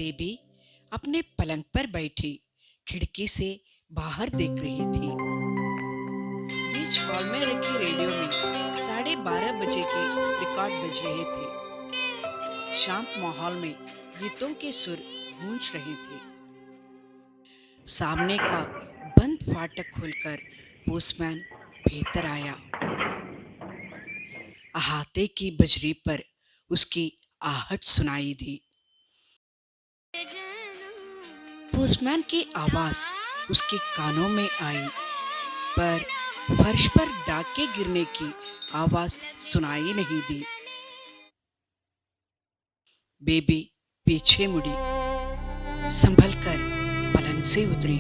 Baby अपने पलंग पर बैठी खिड़की से बाहर देख रही थी। बीच हॉल में रखी रेडियो में 12:30 बजे के रिकॉर्ड बज रहे थे। शांत माहौल में गीतों के सुर गूंज रहे थे। सामने का बंद फाटक खोलकर पोस्टमैन भीतर आया। अहाते की बजरी पर उसकी आहट सुनाई दी। पोस्टमैन की आवाज उसके कानों में आई, पर फर्श पर डाके गिरने की आवाज सुनाई नहीं दी। बेबी पीछे मुड़ी, संभलकर पलंग से उतरी,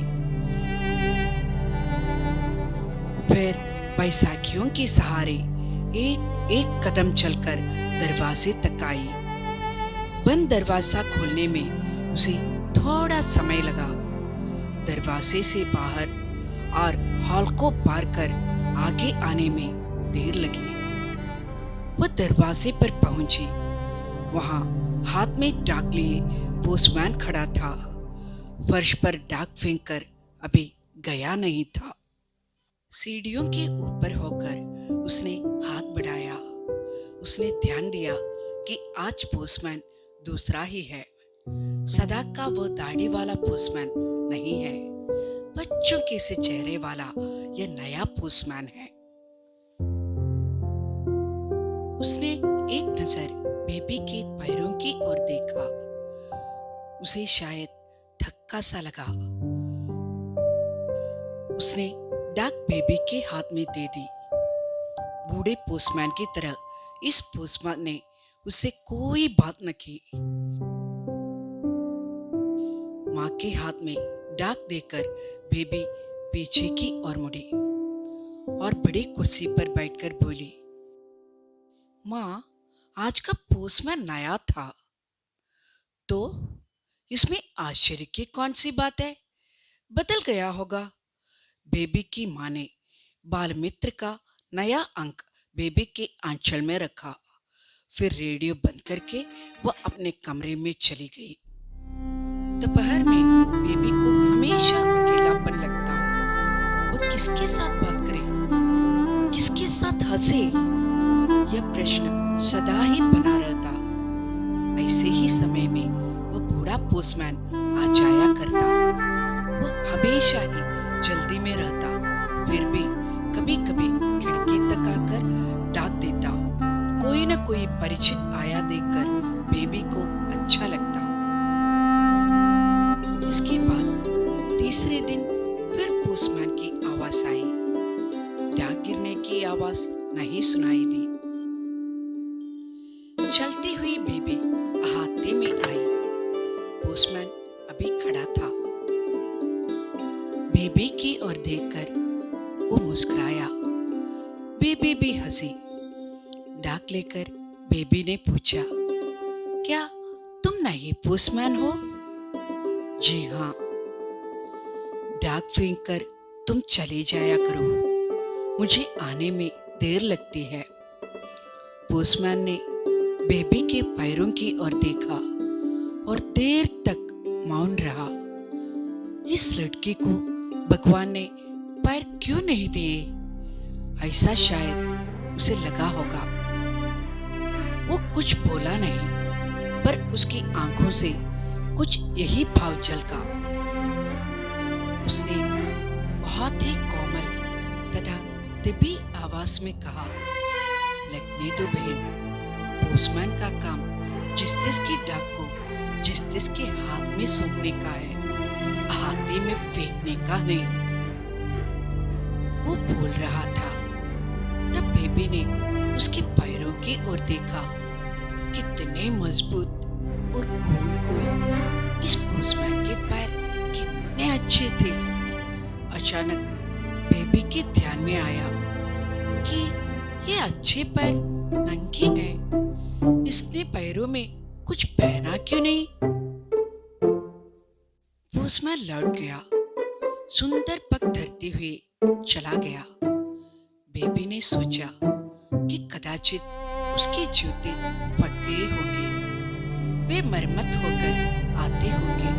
फिर बैसाखियों के सहारे एक एक कदम चलकर दरवाजे तक आई। बंद दरवाजा खोलने में उसे थोड़ा समय लगा। दरवाजे से बाहर और हॉल को पार कर आगे आने में देर लगी। वह दरवाजे पर पहुंची। वहां हाथ में डाक लिए पोस्टमैन खड़ा था। फर्श पर डाक फेंककर अभी गया नहीं था। सीढ़ियों के ऊपर होकर उसने हाथ बढ़ाया। उसने ध्यान दिया कि आज पोस्टमैन दूसरा ही है। सदा का वो दाढ़ी वाला पोस्टमैन नहीं है। बच्चों के से चेहरे वाला यह नया पोस्टमैन है। उसने एक नजर बेबी के पैरों की ओर देखा। उसे शायद धक्का सा लगा। उसने डाक बेबी के हाथ में दे दी। बूढ़े पोस्टमैन की तरह इस पोस्टमैन ने उससे कोई बात न की। माँ के हाथ में डाक देकर बेबी पीछे की ओर मुड़ी और बड़ी कुर्सी पर बैठकर बोली, माँ, आज का पोस्टमैन नया था, तो इसमें आश्चर्य की कौन सी बात है? बदल गया होगा। बेबी की माँ ने बालमित्र का नया अंक बेबी के आंचल में रखा। फिर रेडियो बंद करके वह अपने कमरे में चली गई। दोपहर में बेबी को हमेशा अकेलापन लगता। वह किसके साथ बात करे, किसके साथ हंसे, यह प्रश्न सदा ही बना रहता। ऐसे ही समय में वह बूढ़ा पोस्टमैन आ जाया करता। वह हमेशा ही जल्दी में रहता, फिर भी कभी कभी खिड़की तक आकर डाक देता। कोई न कोई परिचित आया देखकर बेबी को अच्छा लगता। इसके बाद तीसरे दिन फिर पोस्टमैन की आवाज आई। डाक गिरने की आवाज नहीं सुनाई दी। चलती हुई बेबी अहाते में आई। पोस्टमैन अभी खड़ा था। बेबी की ओर देखकर वो मुस्कुराया। बेबी भी हंसी। डाक लेकर बेबी ने पूछा, क्या तुम नए पोस्टमैन हो? जी हाँ। डाक फेंक कर तुम चले जाया करो, मुझे आने में देर लगती है। पोस्टमैन ने बेबी के पैरों की ओर देखा और देर तक मौन रहा। इस लड़की को भगवान ने पैर क्यों नहीं दिए? ऐसा शायद उसे लगा होगा। वो कुछ बोला नहीं, पर उसकी आंखों से कुछ यही भाव झलका। उसने बहुत ही कोमल तथा दिव्य आवाज में कहा, लगने दो बहन, पोस्टमैन का काम जिस की डाक को जिस के हाथ में सौंपने का है, अहाते में फेंकने का नहीं। वो बोल रहा था, तब बेबी ने उसके पैरों की ओर देखा। कितने मजबूत और गोल गोल इस पोस्टमैन के पैर कितने अच्छे थे। अचानक बेबी के ध्यान में आया कि ये अच्छे पैर नंगे हैं। इसने पैरों में कुछ पहना क्यों नहीं? पोस्टमैन लौट गया, सुंदर पग धरते हुए चला गया। बेबी ने सोचा कि कदाचित उसके जूते फट गए होंगे। वे मरम्मत होकर आते होंगे।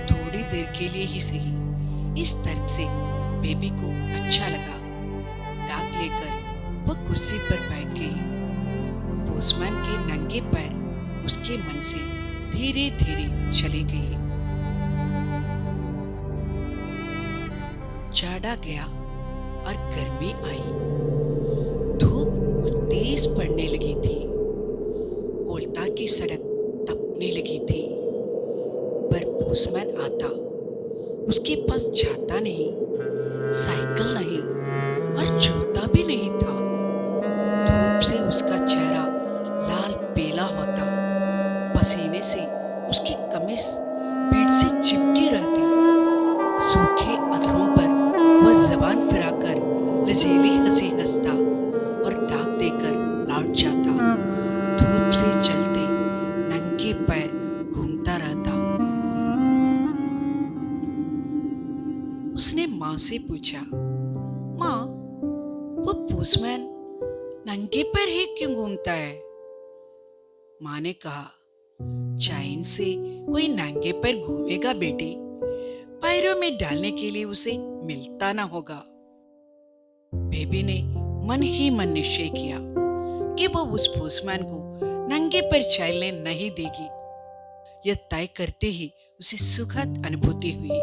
थोड़ी देर के लिए ही सही, इस तर्क से बेबी को अच्छा लगा। डाक लेकर वह कुर्सी पर बैठ गई। पोस्टमैन के नंगे पैर उसके मन से धीरे धीरे चले गए। जाड़ा गया और गर्मी आई। धूप कुछ तेज पड़ने लगी थी। कोलता की सड़क तपने लगी थी। पर पोस्टमैन आता, उसके पास छाता नहीं, साइकिल नहीं और जूता भी नहीं था। धूप से उसका चेहरा लाल पीला होता। पसीने से उसकी कमीज पीठ से चिपकी रहती। सूखे अधरों पर वह जबान फिराकर लजीली हंसी हंसता और डाक देकर लौट जाता। धूप से जलते नंगे पैर घूमता रहता। उसने माँ से पूछा, माँ, वो पोस्टमैन नंगे पैर ही क्यों घूमता है? माँ ने कहा, चाइन से कोई नंगे पैर घूमेगा बेटी? पैरों में डालने के लिए उसे मिलता ना होगा। बेबी ने मन ही मन निश्चय किया कि वो उस पोस्टमैन को नंगे पैर चलने नहीं देगी। यह तय करते ही उसे सुखद अनुभूति हुई।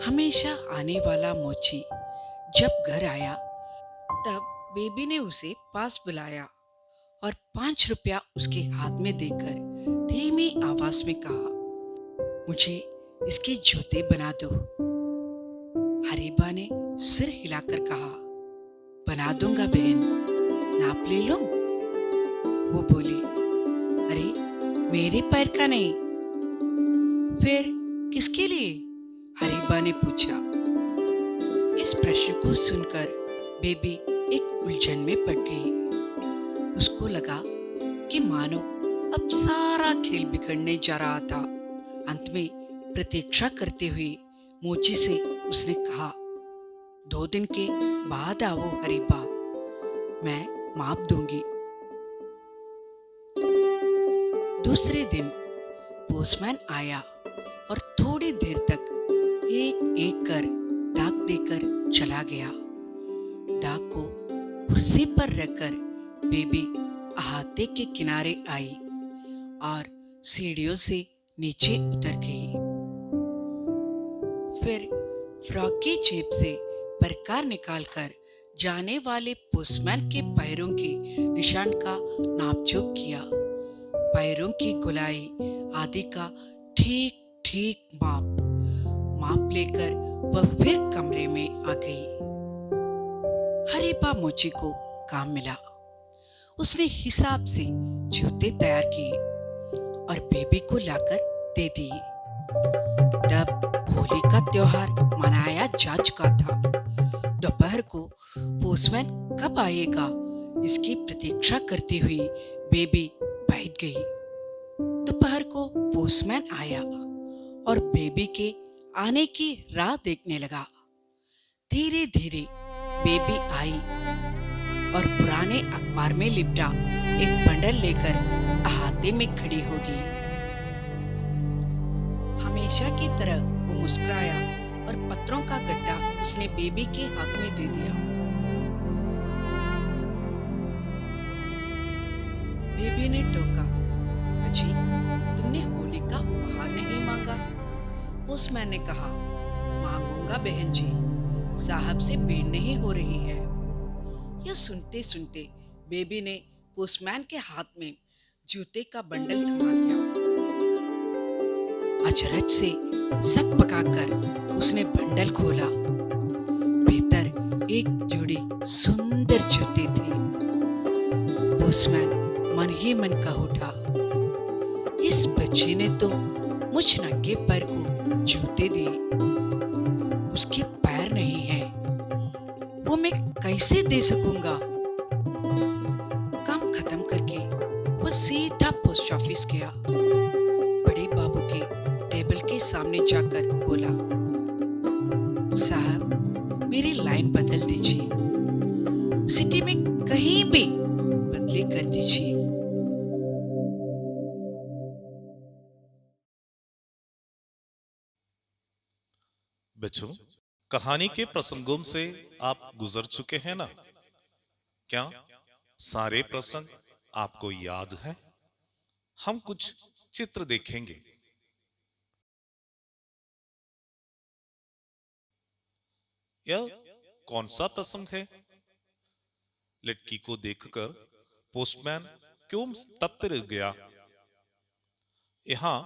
हमेशा आने वाला मोची जब घर आया तब बेबी ने उसे पास बुलाया और 5 रुपया उसके हाथ में देकर धीमी आवाज में कहा, मुझे इसके जूते बना दो। हरीबा ने सिर हिलाकर कहा, बना दूंगा बहन, नाप ले लो। वो बोली, अरे मेरे पैर का नहीं। फिर किसके लिए? हरीबा ने पूछा। इस प्रश्न को सुनकर बेबी एक उलझन में पड़ गई। उसको लगा कि मानो अब सारा खेल बिगड़ने जा रहा था। अंत में प्रतीक्षा करते हुए मोची से उसने कहा, 2 दिन के बाद आओ हरीबा, मैं माप दूंगी। दूसरे दिन पोस्टमैन आया और थोड़ी देर तक एक एक कर डाक देकर चला गया। डाक को कुर्सी पर रखकर बेबी अहाते के किनारे आई और सीढ़ियों से नीचे उतर गई। फिर फ्रॉक की जेब से परकार निकालकर जाने वाले पोस्टमैन के पैरों के निशान का नापजोख किया। पैरों की गोलाई आदि का ठीक ठीक माप लेकर वह फिर कमरे में आ गई। हरीबा मोची को काम मिला। उसने हिसाब से जूते तैयार किए और बेबी को लाकर दे दिए। तब होली का त्योहार मनाया जा चुका था। दोपहर को पोस्टमैन कब आएगा इसकी प्रतीक्षा करती हुई बेबी बैठ गई। दोपहर को पोस्टमैन आया और बेबी के आने की राह देखने लगा। धीरे धीरे बेबी आई और पुराने अखबार में लिपटा एक बंडल लेकर अहाते में खड़ी हो गई। हमेशा की तरह वो मुस्कुराया और पत्रों का गड्ढा उसने बेबी के हाथ में दे दिया। बेबी ने टोका, अजी, तुमने होली का उपहार नहीं मांगा? पोस्टमैन ने कहा, मांगूंगा बहन जी, साहब से भेंट नहीं हो रही है। यह सुनते सुनते बेबी ने पोस्टमैन के हाथ में जूते का बंडल थमा दिया। अचरज से सक पकाकर उसने बंडल खोला। भीतर एक जोड़ी सुंदर जूते थे। पोस्टमैन मन ही मन कह उठा, इस बच्चे ने तो मुझ नंगे पैर को जूते दिए, उसके पैर नहीं है, वो मैं कैसे दे सकूंगा? काम खत्म करके वो सीधा पोस्ट ऑफिस गया। बड़े बाबू के टेबल के सामने जाकर बोला, साहब मेरी लाइन बदल दीजिए, सिटी में कहीं भी बदली कर दीजिए। बच्चों, कहानी के प्रसंगों से आप गुजर चुके हैं ना? क्या सारे प्रसंग आपको याद है? हम कुछ चित्र देखेंगे। यह कौन सा प्रसंग है? लड़की को देखकर पोस्टमैन क्यों स्तब्ध रह गया? यहाँ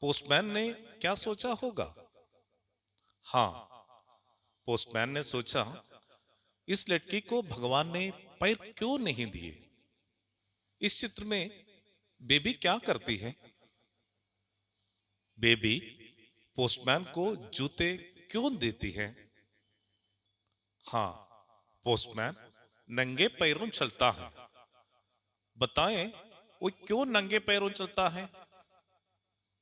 पोस्टमैन ने क्या सोचा होगा? हाँ, पोस्टमैन ने सोचा, इस लड़की को भगवान ने पैर क्यों नहीं दिए? इस चित्र में बेबी क्या करती है? बेबी पोस्टमैन को जूते क्यों देती है? हाँ, पोस्टमैन नंगे पैरों चलता है। बताएं, वो क्यों नंगे पैरों चलता है?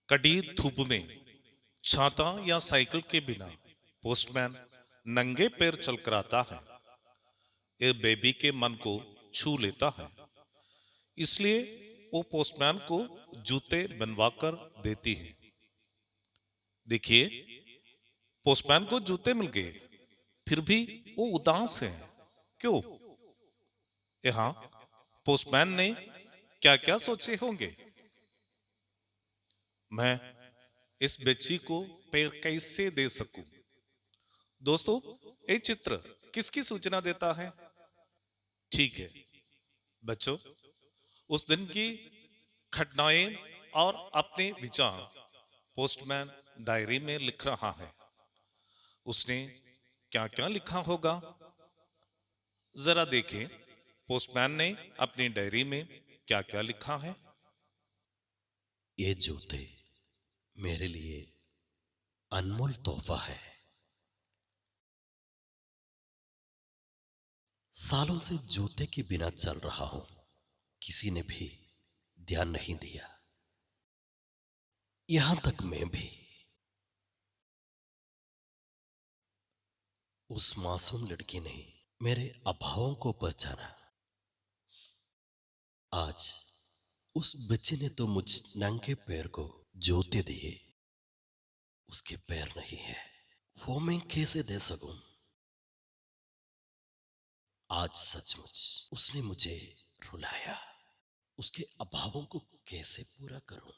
कड़ी धूप में, छाता या साइकिल के बिना पोस्टमैन नंगे पैर चल कर आता है। ये बेबी के मन को छू लेता है, इसलिए वो पोस्टमैन को जूते बनवा कर देती है। देखिए, पोस्टमैन को जूते मिल गए, फिर भी वो उदास है। क्यों? यहाँ पोस्टमैन ने क्या क्या सोचे होंगे? मैं इस बच्ची को पैर कैसे दे सकूं? दोस्तों, ये चित्र किसकी सूचना देता है? ठीक है बच्चों, उस दिन की घटनाएं और अपने विचार पोस्टमैन डायरी में लिख रहा है। उसने क्या क्या लिखा होगा? जरा देखें, पोस्टमैन ने अपनी डायरी में क्या क्या लिखा है। ये जूते मेरे लिए अनमोल तोहफा है। सालों से जूते के बिना चल रहा हूं, किसी ने भी ध्यान नहीं दिया। यहां तक मैं भी। उस मासूम लड़की ने मेरे अभावों को पहचाना। आज उस बच्चे ने तो मुझ नंगे पैर को जूते दिए। उसके पैर नहीं है, वो मैं कैसे दे सकूं? आज सचमुच उसने मुझे रुलाया। उसके अभावों को कैसे पूरा करूं?